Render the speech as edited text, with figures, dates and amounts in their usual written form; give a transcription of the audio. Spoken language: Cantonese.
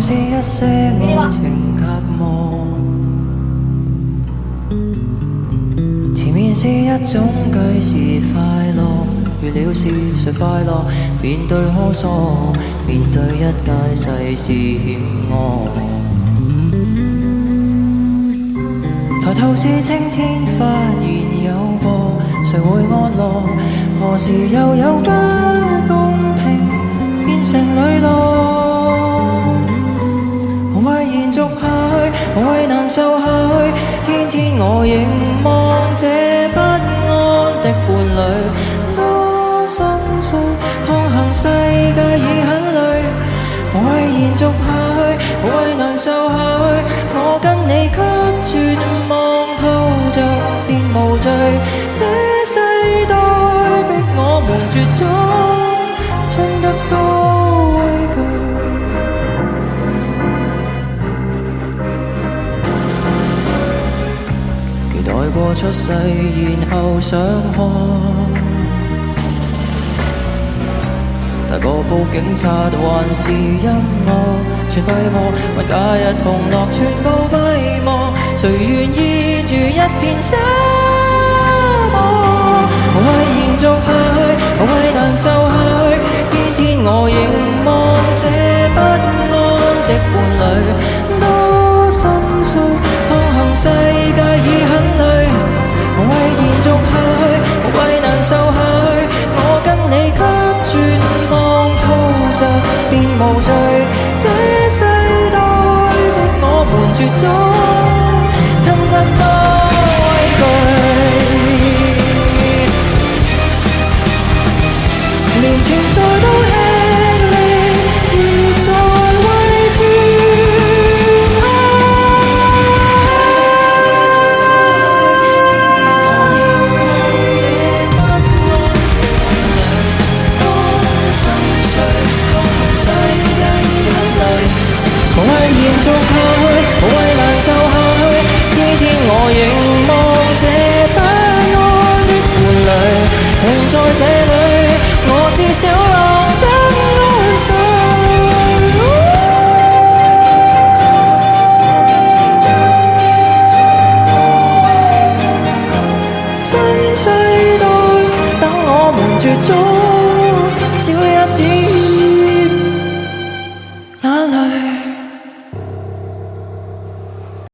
是一些愛情隔膜，前面是一種計時快樂，預料是誰快樂？面對苛索，面對一屆世事險惡。抬頭是青天，發現有波，誰會安樂？何時又有不公平變成磊落？無謂延續下去，無謂難受下去，天天我凝望這不安的伴侶，多心碎，抗衡世界已很累。無謂延續下去，無謂難受下去，我跟你給絕望套着便無罪。這世代逼我們絕種，真得多畏懼。期待過出世，然後想看。大個報警察還是音樂全閉幕，還假日同樂全部閉幕，誰願意住一片沙漠？無謂延續下去，無謂難受下去，天天我凝望這不安的伴侶，多心碎，抗衡世界已很累。無謂延續下去，無謂難受下去，我跟你給絕望套着便無罪。這世代逼我們絕種，真得多畏懼。連存在